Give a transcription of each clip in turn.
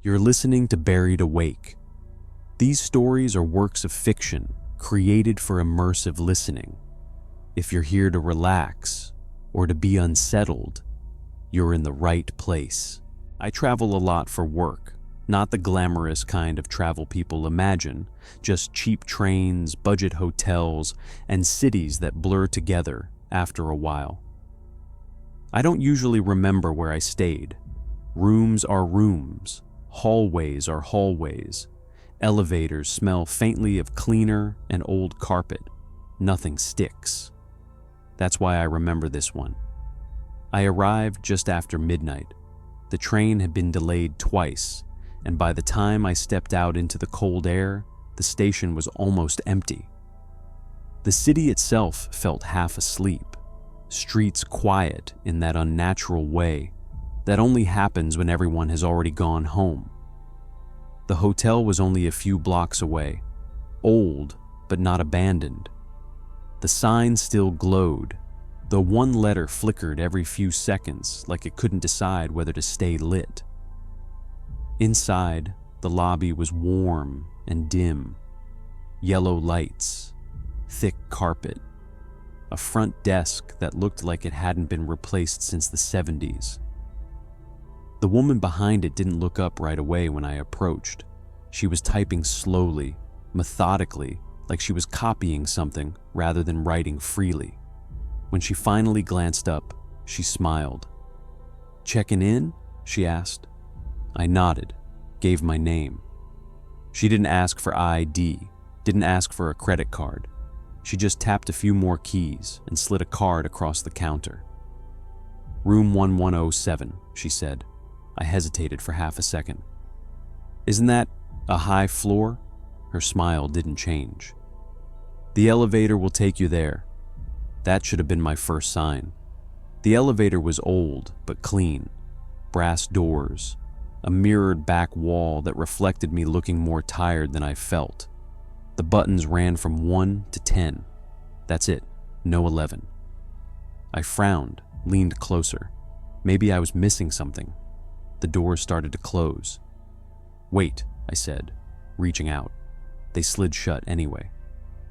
You're listening to Buried Awake. These stories are works of fiction created for immersive listening. If you're here to relax or to be unsettled, you're in the right place. I travel a lot for work, not the glamorous kind of travel people imagine, just cheap trains, budget hotels, and cities that blur together after a while. I don't usually remember where I stayed. Rooms are rooms. Hallways are hallways. Elevators smell faintly of cleaner and old carpet. Nothing sticks. That's why I remember this one. I arrived just after midnight. The train had been delayed twice, and by the time I stepped out into the cold air, the station was almost empty. The city itself felt half asleep, streets quiet in that unnatural way that only happens when everyone has already gone home. The hotel was only a few blocks away, old but not abandoned. The sign still glowed, though one letter flickered every few seconds like it couldn't decide whether to stay lit. Inside, the lobby was warm and dim. Yellow lights, thick carpet, a front desk that looked like it hadn't been replaced since the 70s. The woman behind it didn't look up right away when I approached. She was typing slowly, methodically, like she was copying something rather than writing freely. When she finally glanced up, she smiled. "Checking in?" she asked. I nodded, gave my name. She didn't ask for ID, didn't ask for a credit card. She just tapped a few more keys and slid a card across the counter. "Room 1107, she said. I hesitated for half a second. "Isn't that a high floor?" Her smile didn't change. "The elevator will take you there." That should have been my first sign. The elevator was old but clean. Brass doors, a mirrored back wall that reflected me looking more tired than I felt. The buttons ran from 1 to 10. That's it, no 11. I frowned, leaned closer. Maybe I was missing something. The doors started to close. "Wait," I said, reaching out. They slid shut anyway.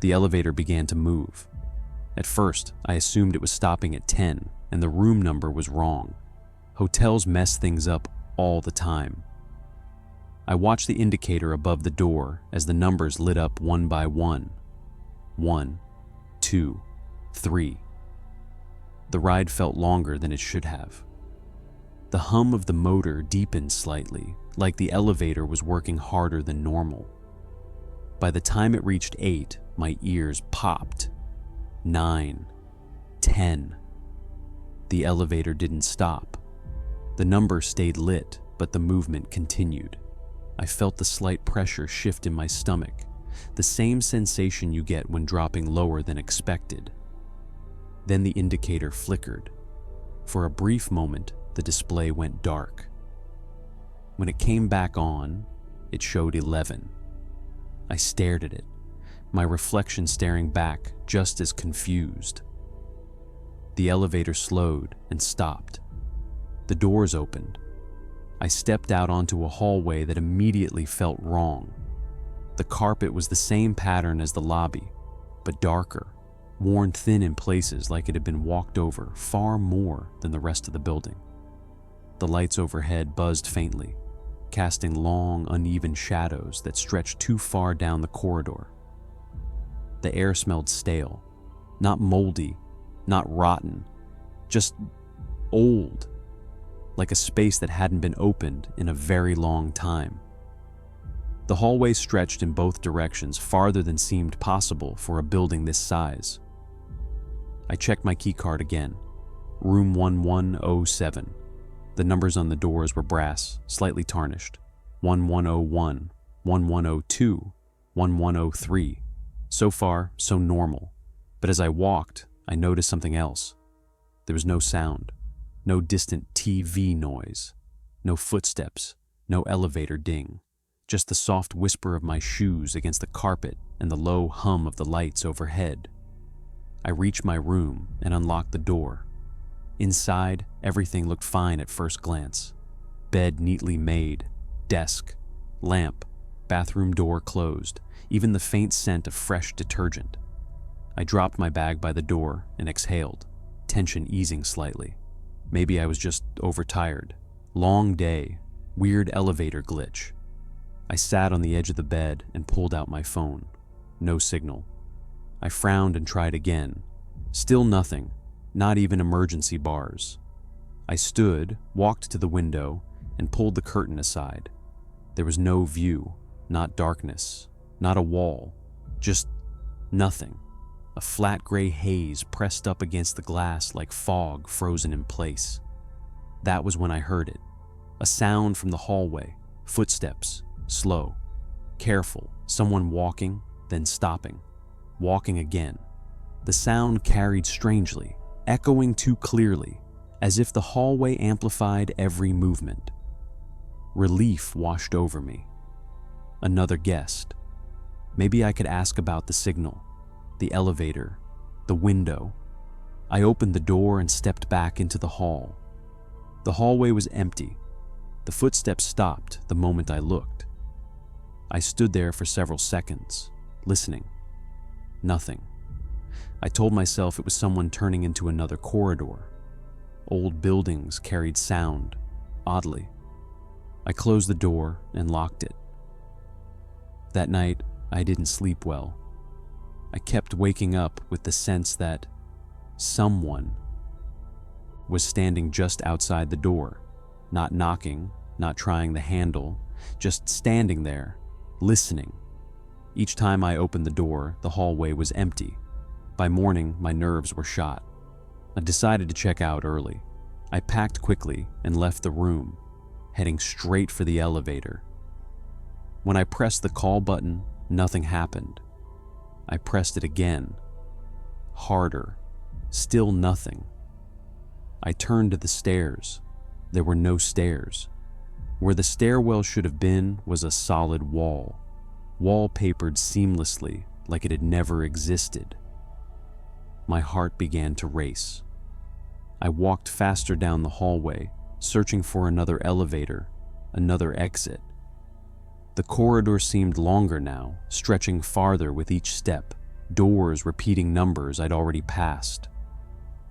The elevator began to move. At first, I assumed it was stopping at 10, and the room number was wrong. Hotels mess things up all the time. I watched the indicator above the door as the numbers lit up one by one. 1, 2, 3. The ride felt longer than it should have. The hum of the motor deepened slightly, like the elevator was working harder than normal. By the time it reached 8, my ears popped. 9, 10. The elevator didn't stop. The number stayed lit, but the movement continued. I felt the slight pressure shift in my stomach, the same sensation you get when dropping lower than expected. Then the indicator flickered. For a brief moment, the display went dark. When it came back on, it showed 11. I stared at it, my reflection staring back just as confused. The elevator slowed and stopped. The doors opened. I stepped out onto a hallway that immediately felt wrong. The carpet was the same pattern as the lobby, but darker, worn thin in places like it had been walked over far more than the rest of the building. The lights overhead buzzed faintly, casting long, uneven shadows that stretched too far down the corridor. The air smelled stale, not moldy, not rotten, just old, like a space that hadn't been opened in a very long time. The hallway stretched in both directions farther than seemed possible for a building this size. I checked my keycard again. Room 1107. The numbers on the doors were brass, slightly tarnished. 1101, 1102, 1103. So far, so normal. But as I walked, I noticed something else. There was no sound, no distant TV noise, no footsteps, no elevator ding, just the soft whisper of my shoes against the carpet and the low hum of the lights overhead. I reached my room and unlocked the door. Inside, everything looked fine at first glance. Bed neatly made, desk, lamp, bathroom door closed, even the faint scent of fresh detergent. I dropped my bag by the door and exhaled, tension easing slightly. Maybe I was just overtired. Long day, weird elevator glitch. I sat on the edge of the bed and pulled out my phone. No signal. I frowned and tried again. Still nothing, not even emergency bars. I stood, walked to the window, and pulled the curtain aside. There was no view, not darkness, not a wall, just nothing. A flat gray haze pressed up against the glass like fog frozen in place. That was when I heard it. A sound from the hallway, footsteps, slow, careful, someone walking, then stopping, walking again. The sound carried strangely, echoing too clearly, as if the hallway amplified every movement. Relief washed over me. Another guest. Maybe I could ask about the signal, the elevator, the window. I opened the door and stepped back into the hall. The hallway was empty. The footsteps stopped the moment I looked. I stood there for several seconds, listening. Nothing. I told myself it was someone turning into another corridor. Old buildings carried sound, oddly. I closed the door and locked it. That night, I didn't sleep well. I kept waking up with the sense that someone was standing just outside the door, not knocking, not trying the handle, just standing there, listening. Each time I opened the door, the hallway was empty. By morning, my nerves were shot. I decided to check out early. I packed quickly and left the room, heading straight for the elevator. When I pressed the call button, nothing happened. I pressed it again, harder, still nothing. I turned to the stairs. There were no stairs. Where the stairwell should have been was a solid wall, wallpapered seamlessly like it had never existed. My heart began to race. I walked faster down the hallway, searching for another elevator, another exit. The corridor seemed longer now, stretching farther with each step, doors repeating numbers I'd already passed.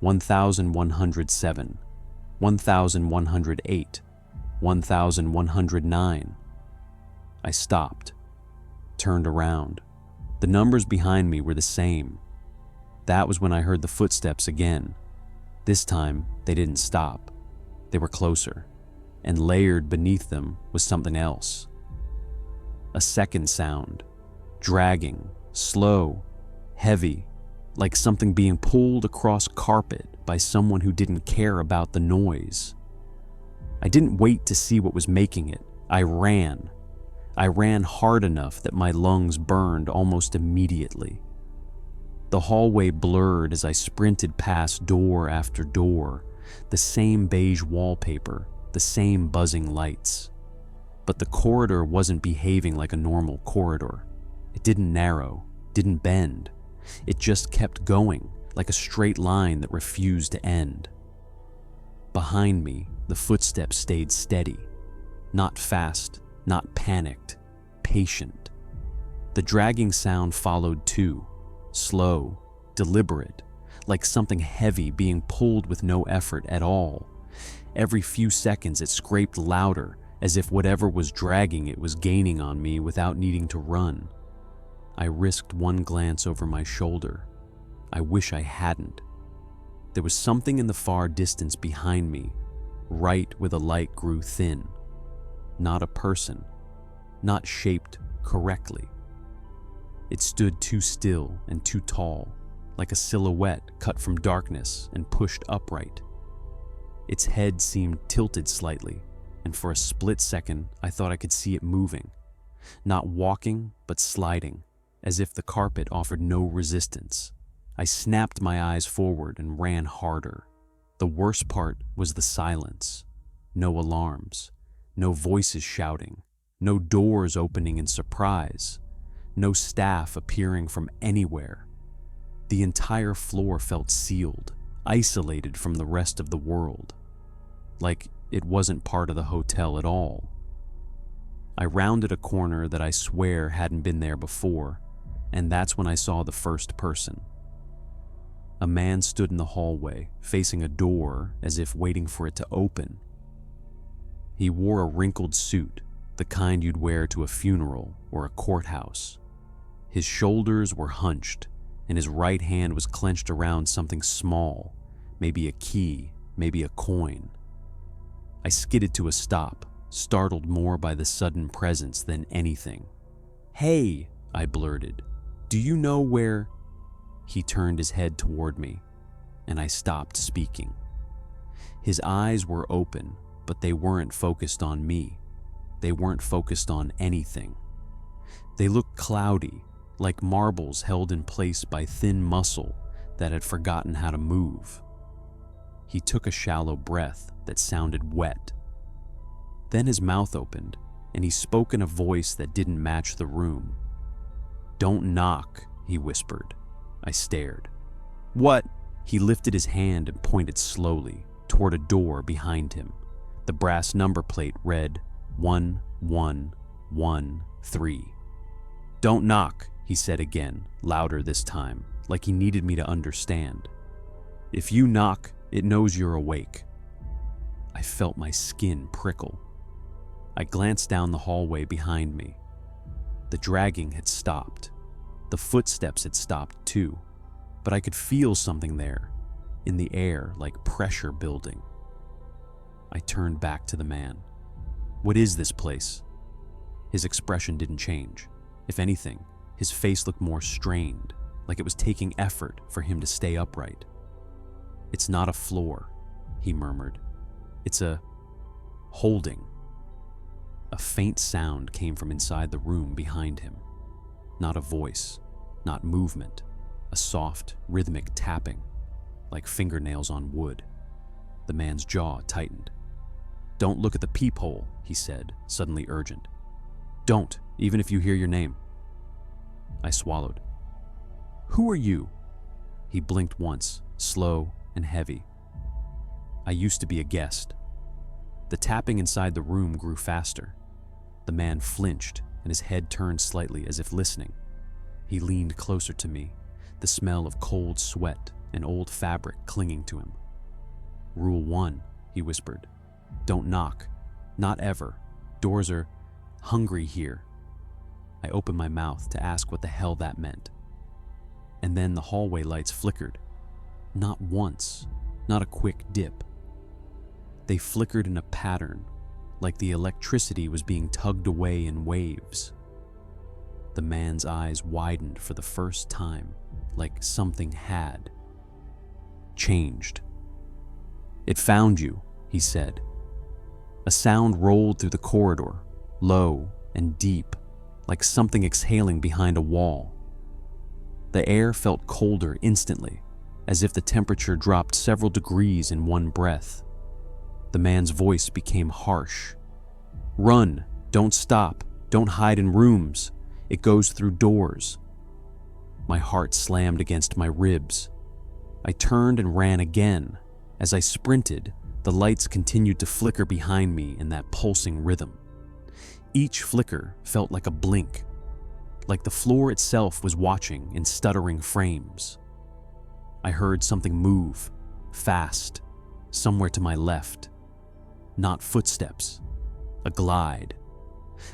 1107, 1108, 1109. I stopped, turned around. The numbers behind me were the same. That was when I heard the footsteps again. This time, they didn't stop. They were closer, and layered beneath them was something else. A second sound, dragging, slow, heavy, like something being pulled across carpet by someone who didn't care about the noise. I didn't wait to see what was making it. I ran. I ran hard enough that my lungs burned almost immediately. The hallway blurred as I sprinted past door after door, the same beige wallpaper, the same buzzing lights. But the corridor wasn't behaving like a normal corridor. It didn't narrow, didn't bend. It just kept going, like a straight line that refused to end. Behind me, the footsteps stayed steady. Not fast, not panicked, patient. The dragging sound followed too, slow, deliberate, like something heavy being pulled with no effort at all. Every few seconds it scraped louder, as if whatever was dragging it was gaining on me without needing to run. I risked one glance over my shoulder. I wish I hadn't. There was something in the far distance behind me, right where the light grew thin. Not a person, not shaped correctly. It stood too still and too tall, like a silhouette cut from darkness and pushed upright. Its head seemed tilted slightly, and for a split second I thought I could see it moving, not walking but sliding, as if the carpet offered no resistance. I snapped my eyes forward and ran harder. The worst part was the silence. No alarms, no voices shouting, no doors opening in surprise, no staff appearing from anywhere. The entire floor felt sealed, isolated from the rest of the world, like it wasn't part of the hotel at all. I rounded a corner that I swear hadn't been there before, and that's when I saw the first person. A man stood in the hallway, facing a door as if waiting for it to open. He wore a wrinkled suit, the kind you'd wear to a funeral or a courthouse. His shoulders were hunched, and his right hand was clenched around something small, maybe a key, maybe a coin. I skidded to a stop, startled more by the sudden presence than anything. "Hey," I blurted, "do you know where—" He turned his head toward me, and I stopped speaking. His eyes were open, but they weren't focused on me. They weren't focused on anything. They looked cloudy, like marbles held in place by thin muscle that had forgotten how to move. He took a shallow breath that sounded wet. Then his mouth opened, and he spoke in a voice that didn't match the room. "Don't knock," he whispered. I stared. "What?" He lifted his hand and pointed slowly toward a door behind him. The brass number plate read 1113. "Don't knock," he said again, louder this time, like he needed me to understand. "If you knock, it knows you're awake." I felt my skin prickle. I glanced down the hallway behind me. The dragging had stopped. The footsteps had stopped too, but I could feel something there, in the air, like pressure building. I turned back to the man. "What is this place?" His expression didn't change. If anything, his face looked more strained, like it was taking effort for him to stay upright. "It's not a floor," he murmured. "It's a holding." A faint sound came from inside the room behind him. Not a voice, not movement, a soft, rhythmic tapping, like fingernails on wood. The man's jaw tightened. "Don't look at the peephole," he said, suddenly urgent. "Don't, even if you hear your name." I swallowed. "Who are you?" He blinked once, slow and heavy. "I used to be a guest." The tapping inside the room grew faster. The man flinched, and his head turned slightly as if listening. He leaned closer to me, the smell of cold sweat and old fabric clinging to him. "Rule 1, he whispered. "Don't knock. Not ever. Doors are hungry here." I opened my mouth to ask what the hell that meant. And then the hallway lights flickered. Not once, not a quick dip. They flickered in a pattern, like the electricity was being tugged away in waves. The man's eyes widened for the first time, like something had changed. "It found you," he said. A sound rolled through the corridor, low and deep, like something exhaling behind a wall. The air felt colder instantly, as if the temperature dropped several degrees in one breath. The man's voice became harsh. "Run, don't stop, don't hide in rooms. It goes through doors." My heart slammed against my ribs. I turned and ran again. As I sprinted, the lights continued to flicker behind me in that pulsing rhythm. Each flicker felt like a blink, like the floor itself was watching in stuttering frames. I heard something move, fast, somewhere to my left. Not footsteps, a glide,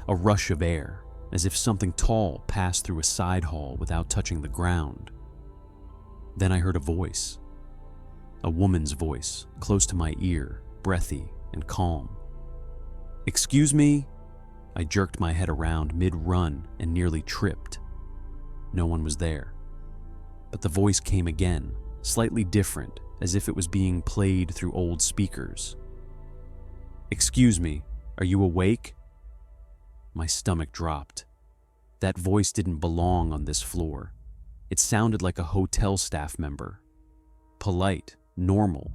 a rush of air, as if something tall passed through a side hall without touching the ground. Then I heard a voice. A woman's voice, close to my ear, breathy and calm. "Excuse me?" I jerked my head around mid-run and nearly tripped. No one was there. But the voice came again, slightly different, as if it was being played through old speakers. "Excuse me, are you awake?" My stomach dropped. That voice didn't belong on this floor. It sounded like a hotel staff member. Polite, normal.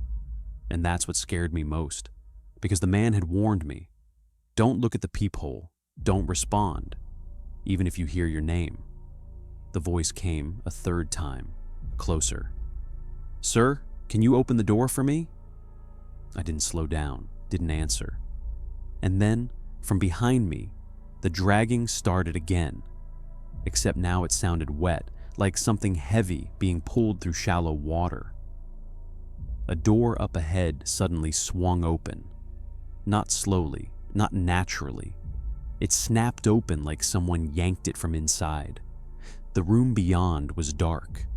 And that's what scared me most, because the man had warned me. Don't look at the peephole. Don't respond, even if you hear your name. The voice came a third time, closer. "Sir, can you open the door for me?" I didn't slow down, didn't answer. And then, from behind me, The dragging started again, except now it sounded wet, like something heavy being pulled through shallow water. A door up ahead suddenly swung open. Not slowly, not naturally. It snapped open like someone yanked it from inside. The room beyond was dark.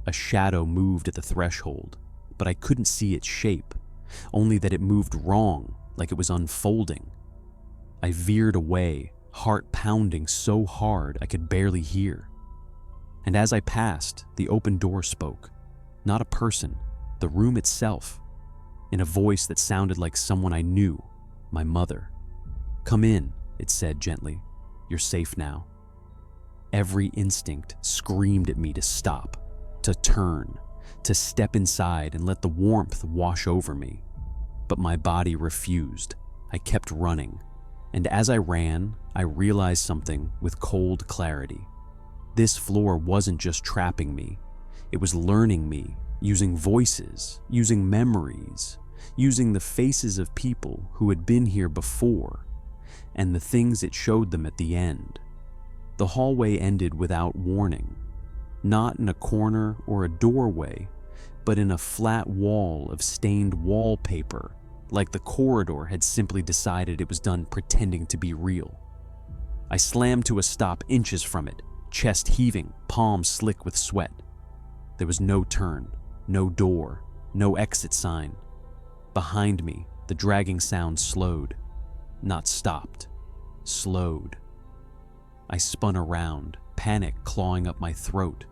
A shadow moved at the threshold, but I couldn't see its shape, only that it moved wrong, like it was unfolding. I veered away, heart pounding so hard I could barely hear. And as I passed, the open door spoke. Not a person, the room itself, in a voice that sounded like someone I knew, my mother. "Come in," it said gently. "You're safe now." Every instinct screamed at me to stop, to turn, to step inside and let the warmth wash over me. But my body refused. I kept running, and as I ran, I realized something with cold clarity. This floor wasn't just trapping me, it was learning me, using voices, using memories, using the faces of people who had been here before, and the things it showed them at the end. The hallway ended without warning, not in a corner or a doorway, but in a flat wall of stained wallpaper, like the corridor had simply decided it was done pretending to be real. I slammed to a stop inches from it, chest heaving, palms slick with sweat. There was no turn, no door, no exit sign. Behind me, the dragging sound slowed, not stopped, slowed. I spun around, panic clawing up my throat.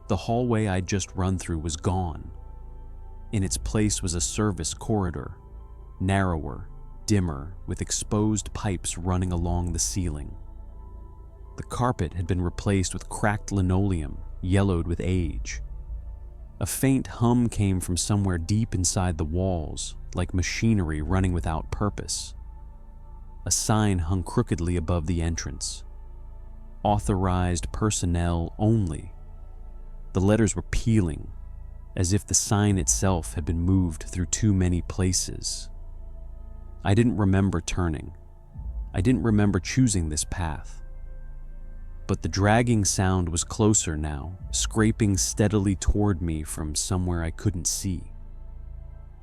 The hallway I'd just run through was gone. In its place was a service corridor, narrower, dimmer, with exposed pipes running along the ceiling. The carpet had been replaced with cracked linoleum, yellowed with age. A faint hum came from somewhere deep inside the walls, like machinery running without purpose. A sign hung crookedly above the entrance. Authorized personnel only. The letters were peeling, as if the sign itself had been moved through too many places. I didn't remember turning. I didn't remember choosing this path. But the dragging sound was closer now, scraping steadily toward me from somewhere I couldn't see.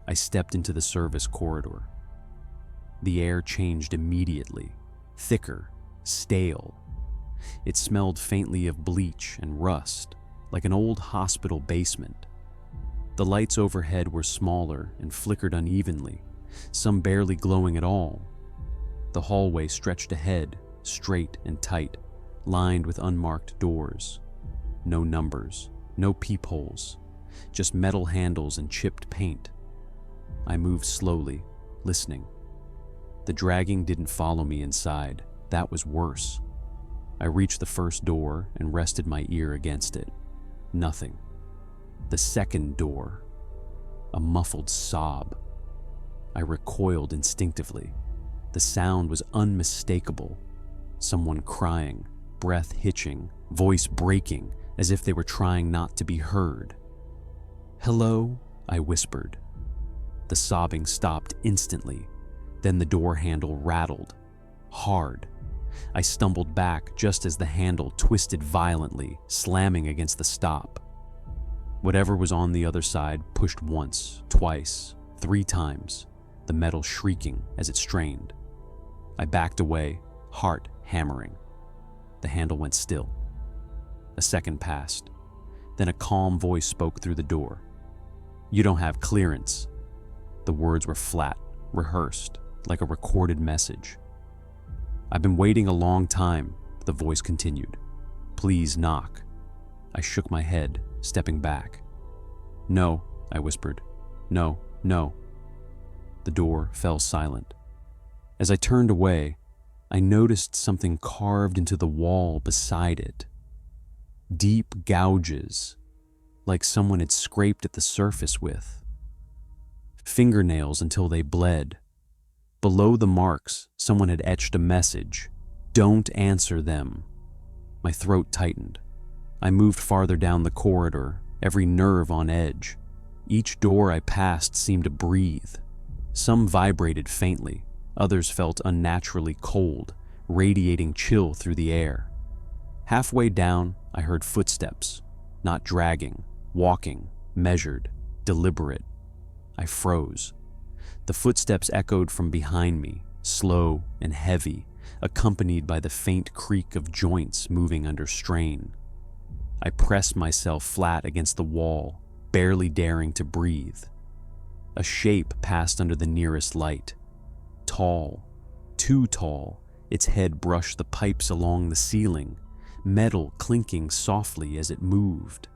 I stepped into the service corridor. The air changed immediately, thicker, stale. It smelled faintly of bleach and rust, like an old hospital basement. The lights overhead were smaller and flickered unevenly, some barely glowing at all. The hallway stretched ahead, straight and tight, lined with unmarked doors. No numbers, no peepholes, just metal handles and chipped paint. I moved slowly, listening. The dragging didn't follow me inside. That was worse. I reached the first door and rested my ear against it. Nothing. The second door. A muffled sob. I recoiled instinctively. The sound was unmistakable. Someone crying, breath hitching, voice breaking, as if they were trying not to be heard. "Hello?" I whispered. The sobbing stopped instantly. Then the door handle rattled. Hard. I stumbled back just as the handle twisted violently, slamming against the stop. Whatever was on the other side pushed once, twice, 3 times, the metal shrieking as it strained. I backed away, heart hammering. The handle went still. A second passed. Then a calm voice spoke through the door. "You don't have clearance." The words were flat, rehearsed, like a recorded message. "I've been waiting a long time," the voice continued. "Please knock." I shook my head, stepping back. "No," I whispered. "No, no." The door fell silent. As I turned away, I noticed something carved into the wall beside it. Deep gouges, like someone had scraped at the surface with. Fingernails until they bled. Below the marks, someone had etched a message. "Don't answer them." My throat tightened. I moved farther down the corridor, every nerve on edge. Each door I passed seemed to breathe. Some vibrated faintly, others felt unnaturally cold, radiating chill through the air. Halfway down, I heard footsteps, not dragging, walking, measured, deliberate. I froze. The footsteps echoed from behind me, slow and heavy, accompanied by the faint creak of joints moving under strain. I pressed myself flat against the wall, barely daring to breathe. A shape passed under the nearest light. Tall, too tall, its head brushed the pipes along the ceiling, metal clinking softly as it moved.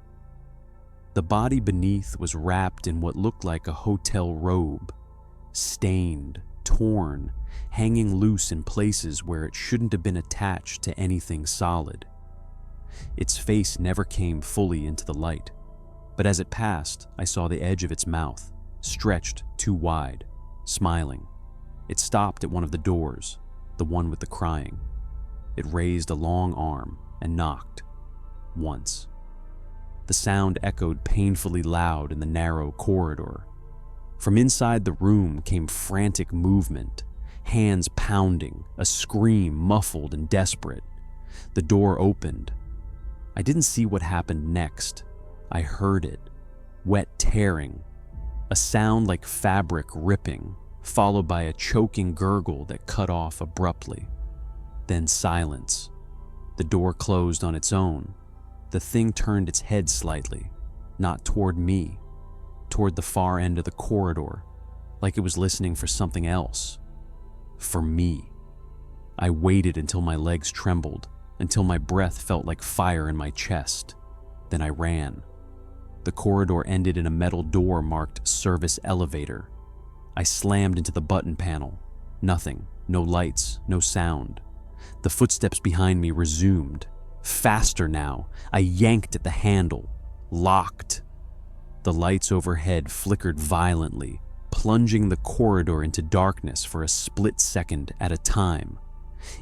The body beneath was wrapped in what looked like a hotel robe, stained, torn, hanging loose in places where it shouldn't have been attached to anything solid. Its face never came fully into the light, but as it passed, I saw the edge of its mouth, stretched too wide, smiling. It stopped at one of the doors, the one with the crying. It raised a long arm and knocked, once. The sound echoed painfully loud in the narrow corridor. From inside the room came frantic movement, hands pounding, a scream muffled and desperate. The door opened. I didn't see what happened next. I heard it, wet tearing, a sound like fabric ripping, followed by a choking gurgle that cut off abruptly. Then silence. The door closed on its own. The thing turned its head slightly, not toward me, toward the far end of the corridor, like it was listening for something else. For me. I waited until my legs trembled, until my breath felt like fire in my chest. Then I ran. The corridor ended in a metal door marked Service Elevator. I slammed into the button panel. Nothing, no lights, no sound. The footsteps behind me resumed. Faster now. I yanked at the handle. Locked. The lights overhead flickered violently, plunging the corridor into darkness for a split second at a time.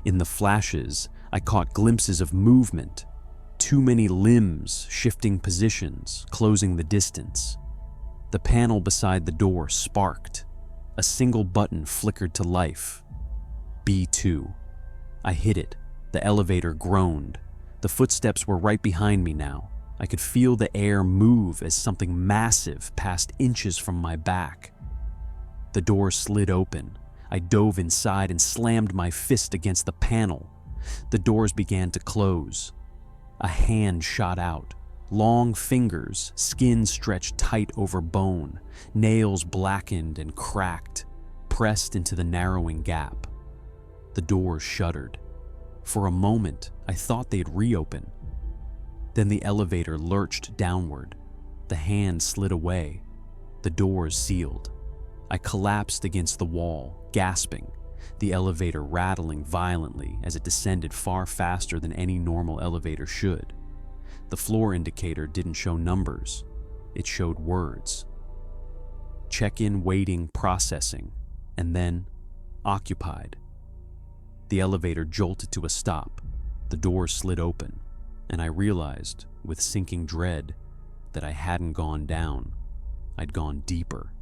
In the flashes, I caught glimpses of movement. Too many limbs shifting positions, closing the distance. The panel beside the door sparked. A single button flickered to life. B2. I hit it. The elevator groaned. The footsteps were right behind me now. I could feel the air move as something massive passed inches from my back. The door slid open. I dove inside and slammed my fist against the panel. The doors began to close. A hand shot out. Long fingers, skin stretched tight over bone, nails blackened and cracked, pressed into the narrowing gap. The doors shuddered. For a moment, I thought they'd reopen. Then the elevator lurched downward. The hand slid away. The doors sealed. I collapsed against the wall, gasping, the elevator rattling violently as it descended far faster than any normal elevator should. The floor indicator didn't show numbers. It showed words. Check-in waiting processing, and then occupied. The elevator jolted to a stop. The door slid open, and I realized, with sinking dread, that I hadn't gone down. I'd gone deeper.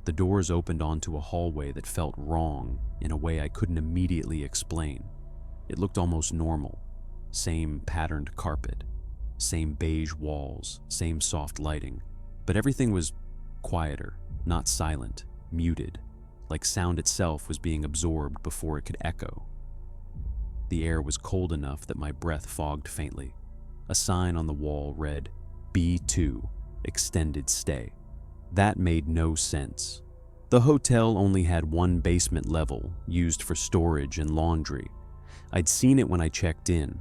The doors opened onto a hallway that felt wrong in a way I couldn't immediately explain. It looked almost normal. Same patterned carpet, same beige walls, same soft lighting, but everything was quieter, not silent, muted, like sound itself was being absorbed before it could echo. The air was cold enough that my breath fogged faintly. A sign on the wall read, B2, extended stay. That made no sense. The hotel only had one basement level, used for storage and laundry. I'd seen it when I checked in.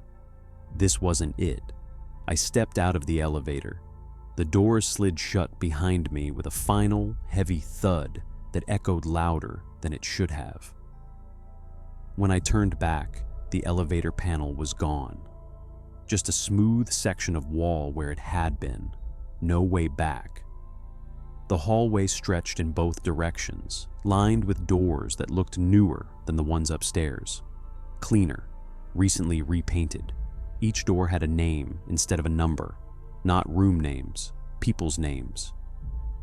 This wasn't it. I stepped out of the elevator. The doors slid shut behind me with a final, heavy thud that echoed louder than it should have. When I turned back, the elevator panel was gone. Just a smooth section of wall where it had been. No way back. The hallway stretched in both directions, lined with doors that looked newer than the ones upstairs. Cleaner, recently repainted. Each door had a name instead of a number, not room names, people's names.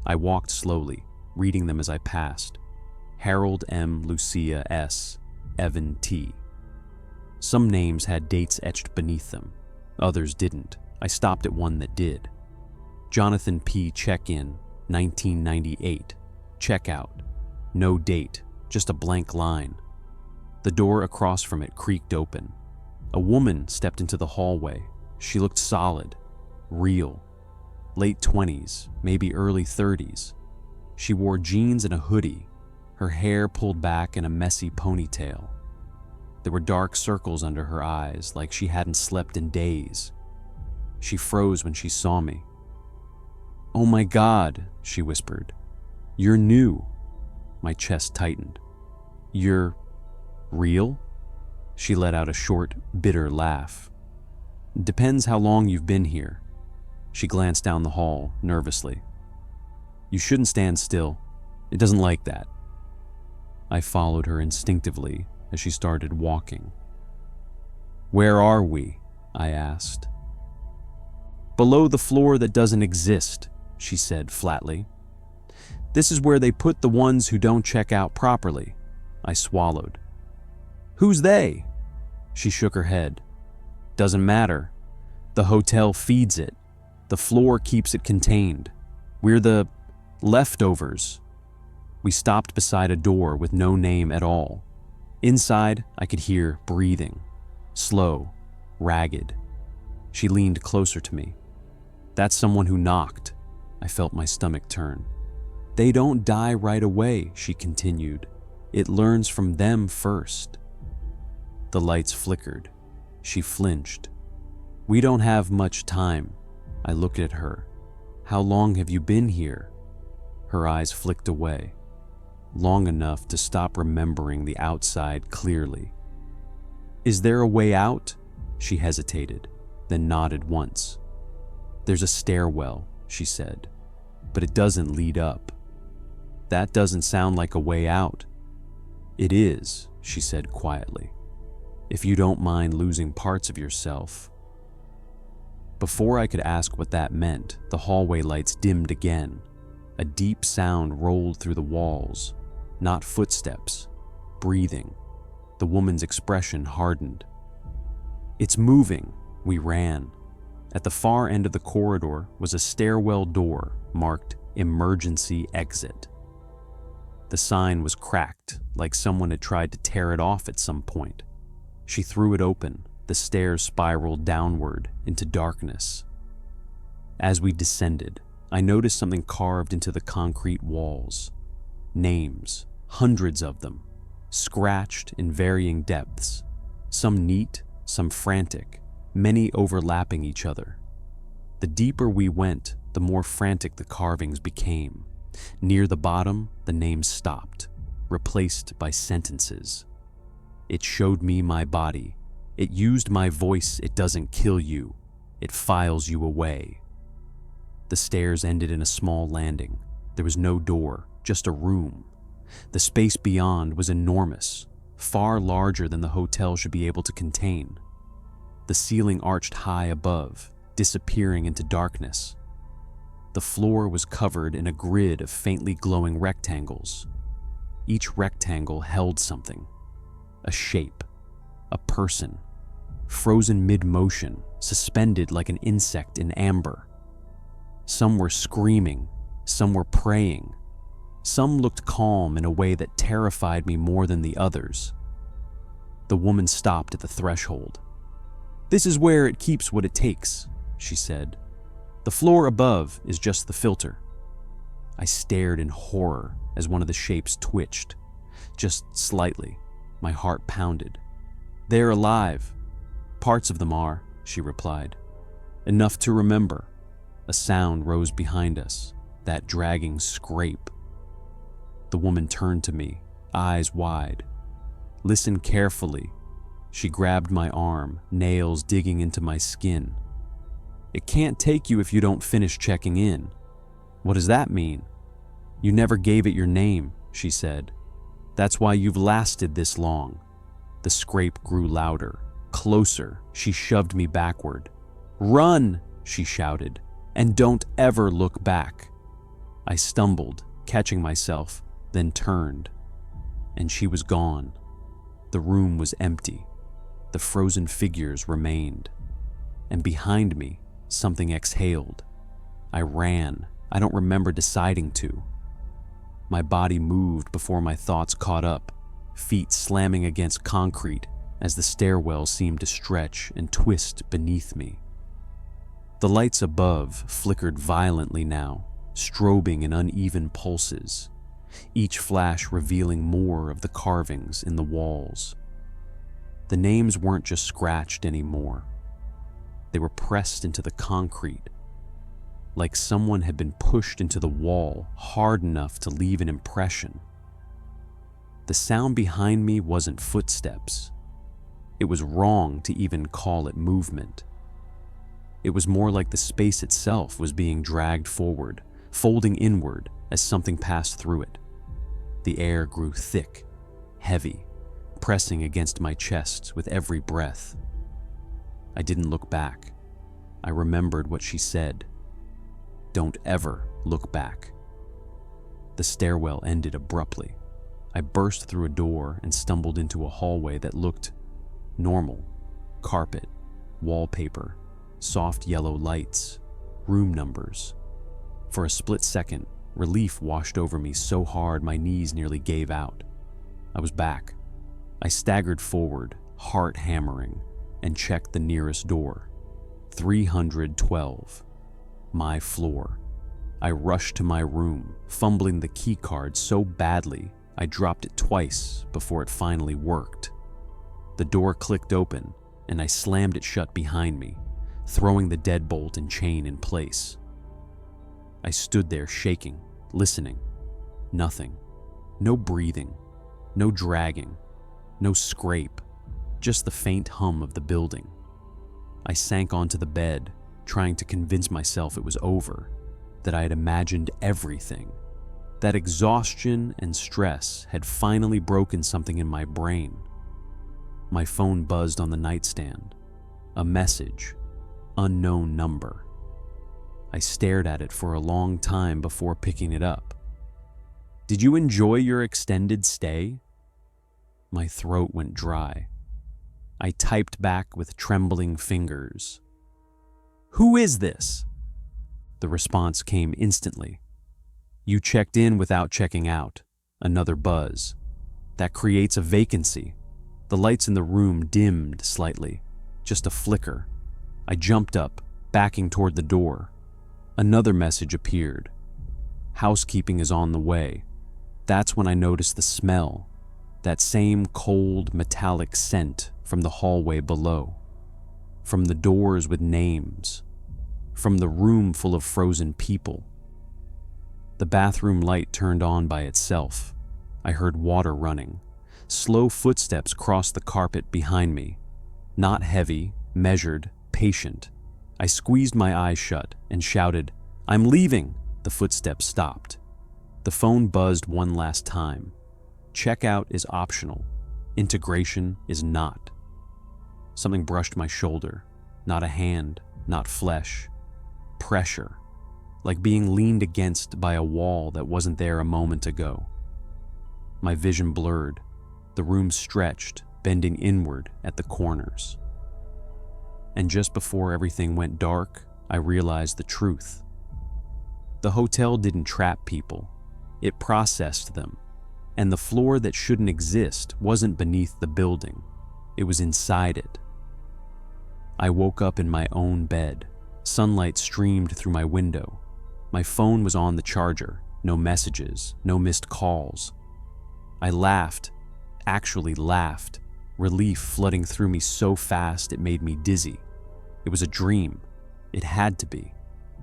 I walked slowly, reading them as I passed. Harold M. Lucia S. Evan T. Some names had dates etched beneath them. Others didn't. I stopped at one that did. Jonathan P. Check-in, 1998. Checkout. No date, just a blank line. The door across from it creaked open. A woman stepped into the hallway. She looked solid, real. Late 20s, maybe early 30s. She wore jeans and a hoodie, her hair pulled back in a messy ponytail. There were dark circles under her eyes, like she hadn't slept in days. She froze when she saw me. "Oh my God," she whispered. "You're new." My chest tightened. "You're real?" She let out a short, bitter laugh. "Depends how long you've been here." She glanced down the hall, nervously. "You shouldn't stand still. It doesn't like that." I followed her instinctively as she started walking. "Where are we?" I asked. "Below the floor that doesn't exist," she said flatly. "This is where they put the ones who don't check out properly." I swallowed. "Who's they?" She shook her head. "Doesn't matter. The hotel feeds it. The floor keeps it contained. We're the leftovers." We stopped beside a door with no name at all. Inside, I could hear breathing. Slow, ragged. She leaned closer to me. "That's someone who knocked." I felt my stomach turn. "They don't die right away," she continued. "It learns from them first." The lights flickered. She flinched. "We don't have much time." I looked at her. "How long have you been here?" Her eyes flicked away. Long enough to stop remembering the outside clearly. "Is there a way out?" She hesitated, then nodded once. "There's a stairwell," she said, "but it doesn't lead up." "That doesn't sound like a way out." "It is," she said quietly, "if you don't mind losing parts of yourself." Before I could ask what that meant, the hallway lights dimmed again. A deep sound rolled through the walls. Not footsteps, breathing. The woman's expression hardened. "It's moving." We ran. At the far end of the corridor was a stairwell door marked "Emergency Exit." The sign was cracked, like someone had tried to tear it off at some point. She threw it open. The stairs spiraled downward into darkness. As we descended, I noticed something carved into the concrete walls. Names, hundreds of them, scratched in varying depths, some neat, some frantic, many overlapping each other. The deeper we went, the more frantic the carvings became. Near the bottom, the names stopped, replaced by sentences. It showed me my body. It used my voice. "It doesn't kill you. It files you away." The stairs ended in a small landing. There was no door, just a room. The space beyond was enormous, far larger than the hotel should be able to contain. The ceiling arched high above, disappearing into darkness. The floor was covered in a grid of faintly glowing rectangles. Each rectangle held something. A shape. A person. Frozen mid-motion, suspended like an insect in amber. Some were screaming. Some were praying. Some looked calm in a way that terrified me more than the others. The woman stopped at the threshold. "This is where it keeps what it takes," she said. "The floor above is just the filter." I stared in horror as one of the shapes twitched. Just slightly. My heart pounded. "They're alive. Parts of them are," she replied. "Enough to remember." A sound rose behind us, that dragging scrape. The woman turned to me, eyes wide. "Listen carefully." She grabbed my arm, nails digging into my skin. "It can't take you if you don't finish checking in." "What does that mean?" "You never gave it your name," she said. "That's why you've lasted this long." The scrape grew louder, closer. She shoved me backward. "Run!" she shouted. "And don't ever look back." I stumbled, catching myself, then turned. And she was gone. The room was empty. the frozen figures remained. And behind me, something exhaled. I ran. I don't remember deciding to. My body moved before my thoughts caught up, feet slamming against concrete as the stairwell seemed to stretch and twist beneath me. The lights above flickered violently now, strobing in uneven pulses, each flash revealing more of the carvings in the walls. The names weren't just scratched anymore. They were pressed into the concrete, like someone had been pushed into the wall hard enough to leave an impression. The sound behind me wasn't footsteps. It was wrong to even call it movement. It was more like the space itself was being dragged forward, folding inward as something passed through it. The air grew thick, heavy, pressing against my chest with every breath. I didn't look back. I remembered what she said. Don't ever look back. The stairwell ended abruptly. I burst through a door and stumbled into a hallway that looked normal. Carpet, wallpaper, soft yellow lights, room numbers. For a split second, relief washed over me so hard my knees nearly gave out. I was back. I staggered forward, heart hammering, and checked the nearest door. 312. My floor. I rushed to my room, fumbling the key card so badly I dropped it twice before it finally worked. The door clicked open, and I slammed it shut behind me, throwing the deadbolt and chain in place. I stood there shaking, listening. Nothing. No breathing. No dragging. No scrape. Just the faint hum of the building. I sank onto the bed, trying to convince myself it was over, that I had imagined everything. That exhaustion and stress had finally broken something in my brain. My phone buzzed on the nightstand. A message. Unknown number. I stared at it for a long time before picking it up. Did you enjoy your extended stay? My throat went dry. I typed back with trembling fingers. Who is this? The response came instantly. You checked in without checking out. Another buzz. That creates a vacancy. The lights in the room dimmed slightly. Just a flicker. I jumped up, backing toward the door. Another message appeared. Housekeeping is on the way. That's when I noticed the smell. That same cold, metallic scent from the hallway below. From the doors with names. From the room full of frozen people. The bathroom light turned on by itself. I heard water running. Slow footsteps crossed the carpet behind me. Not heavy, measured, patient. I squeezed my eyes shut and shouted, "I'm leaving!" The footsteps stopped. The phone buzzed one last time. Checkout is optional. Integration is not. Something brushed my shoulder. Not a hand, not flesh. Pressure. Like being leaned against by a wall that wasn't there a moment ago. My vision blurred. The room stretched, bending inward at the corners. And just before everything went dark, I realized the truth. The hotel didn't trap people. It processed them. And the floor that shouldn't exist wasn't beneath the building. It was inside it. I woke up in my own bed. Sunlight streamed through my window. My phone was on the charger. No messages, no missed calls. I laughed, actually laughed, relief flooding through me so fast it made me dizzy. It was a dream. It had to be.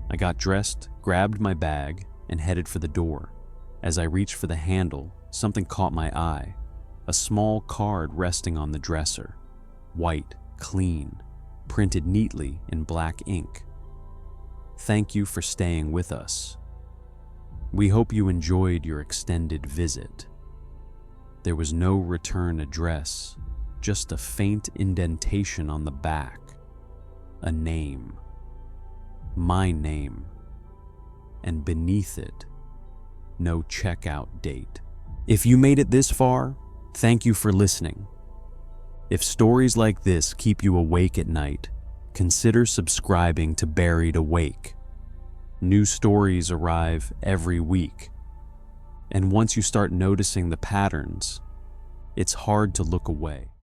I got dressed, grabbed my bag, and headed for the door. As I reached for the handle, something caught my eye. A small card resting on the dresser. White, clean, printed neatly in black ink. Thank you for staying with us. We hope you enjoyed your extended visit. There was no return address, just a faint indentation on the back. A name. My name. And beneath it, no checkout date. If you made it this far, thank you for listening. If stories like this keep you awake at night, consider subscribing to Buried Awake. New stories arrive every week, and once you start noticing the patterns, it's hard to look away.